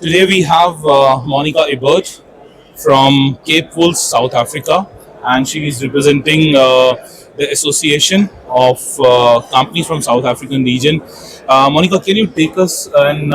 Today we have Monica Ebert from Cape Wool, South Africa, and she is representing the Association of Companies from South African region. Monica, can you take us and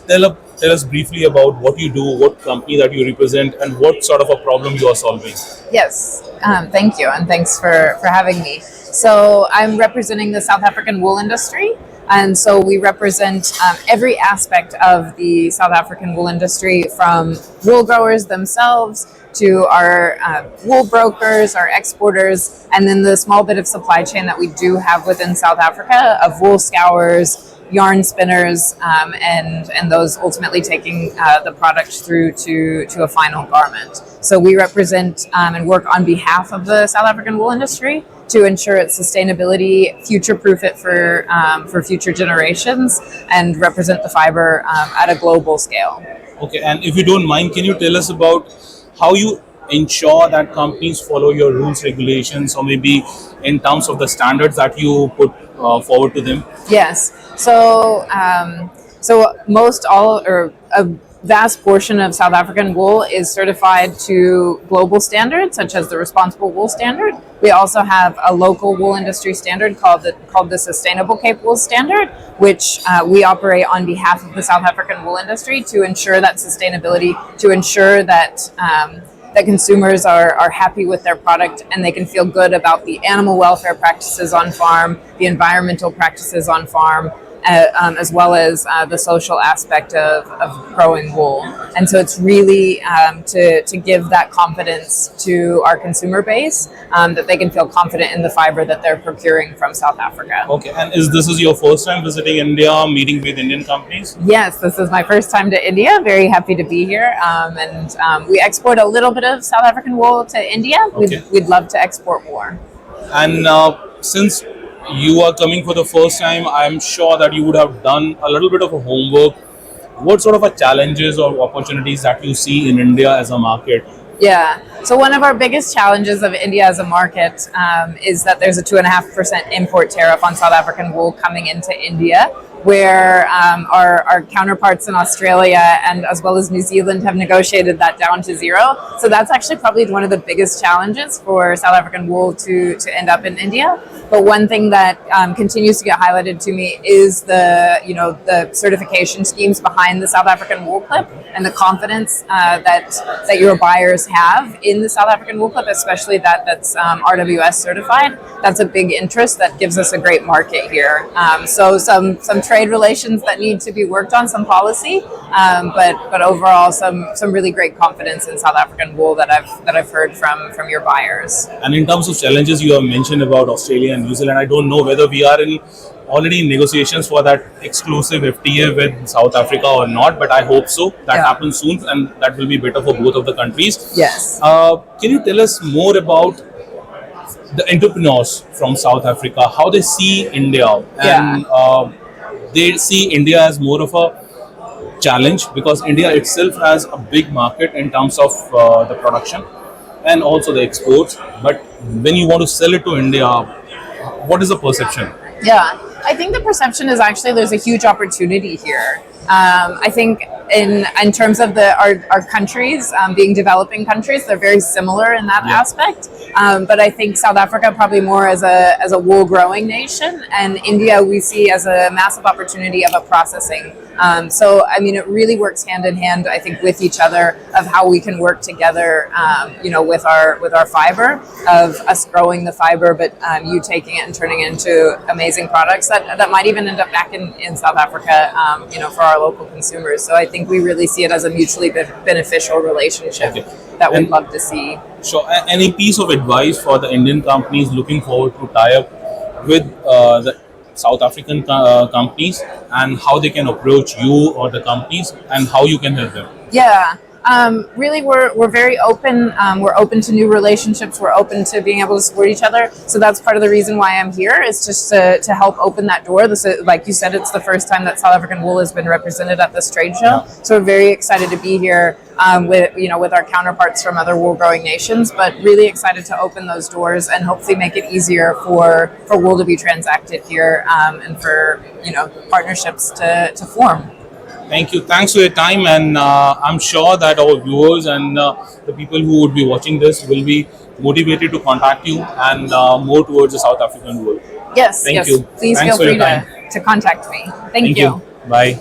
tell us briefly about what you do, what company that you represent, and what sort of a problem you are solving? Yes, thank you, and thanks for having me. So I'm representing the South African wool industry, and so we represent every aspect of the South African wool industry, from wool growers themselves to our wool brokers, our exporters, and then the small bit of supply chain that we do have within South Africa of wool scours, yarn spinners, and those ultimately taking the product through to a final garment. So we represent and work on behalf of the South African wool industry to ensure its sustainability, future-proof it for future generations, and represent the fiber at a global scale. Okay, and if you don't mind, can you tell us about how you ensure that companies follow your rules, regulations, or maybe in terms of the standards that you put forward to them? Yes. So most all or a vast portion of South African wool is certified to global standards, such as the Responsible Wool Standard. We also have a local wool industry standard called the Sustainable Cape Wool Standard, which we operate on behalf of the South African wool industry to ensure that sustainability, to ensure that that consumers are happy with their product and they can feel good about the animal welfare practices on farm, the environmental practices on farm, as well as the social aspect of growing wool. And so it's really to give that confidence to our consumer base, that they can feel confident in the fiber that they're procuring from South Africa. Okay, and this is your first time visiting India, meeting with Indian companies? Yes, this is my first time to India. Very happy to be here. And we export a little bit of South African wool to India. Okay. We'd love to export more. And since you are coming for the first time, I'm sure that you would have done a little bit of a homework. What sort of a challenges or opportunities that you see in India as a market? Yeah. So one of our biggest challenges of India as a market is that there's a 2.5% import tariff on South African wool coming into India, where our counterparts in Australia and as well as New Zealand have negotiated that down to zero. So that's actually probably one of the biggest challenges for South African wool to end up in India. But one thing that continues to get highlighted to me is the certification schemes behind the South African wool clip and the confidence that your buyers have in the South African wool clip, especially that's RWS certified. That's a big interest that gives us a great market here. So some trade relations that need to be worked on, some policy, but overall some really great confidence in South African wool that I've heard from your buyers. And in terms of challenges, you have mentioned about Australia and New Zealand. I don't know whether we are already in negotiations for that exclusive FTA with South Africa or not, but I hope so. That happens soon, and that will be better for both of the countries. Yes. Can you tell us more about the entrepreneurs from South Africa, how they see India, and they see India as more of a challenge because India itself has a big market in terms of the production and also the exports. But when you want to sell it to India, what is the perception? Yeah, I think the perception is actually there's a huge opportunity here. I think in terms of our countries being developing countries, they're very similar in that aspect. But I think South Africa probably more as a wool growing nation, and India we see as a massive opportunity of a processing. So I mean, it really works hand in hand, I think, with each other of how we can work together. With our fiber, of us growing the fiber, but you taking it and turning it into amazing products that might even end up back in South Africa. For our local consumers. So I think we really see it as a mutually beneficial relationship that we'd love to see. Sure. Any piece of advice for the Indian companies looking forward to tie up with the South African companies, and how they can approach you or the companies and how you can help them? Yeah. Really, we're very open. We're open to new relationships. We're open to being able to support each other. So that's part of the reason why I'm here, is just to help open that door. This is, like you said, it's the first time that South African wool has been represented at this trade show. So we're very excited to be here with our counterparts from other wool growing nations. But really excited to open those doors and hopefully make it easier for wool to be transacted here, and for partnerships to form. Thank you. Thanks for your time, and I'm sure that our viewers and the people who would be watching this will be motivated to contact you and more towards the South African world. Yes, Thank yes. you. Please Thanks feel for free your time. to contact me. Thank Thank you. you. Bye.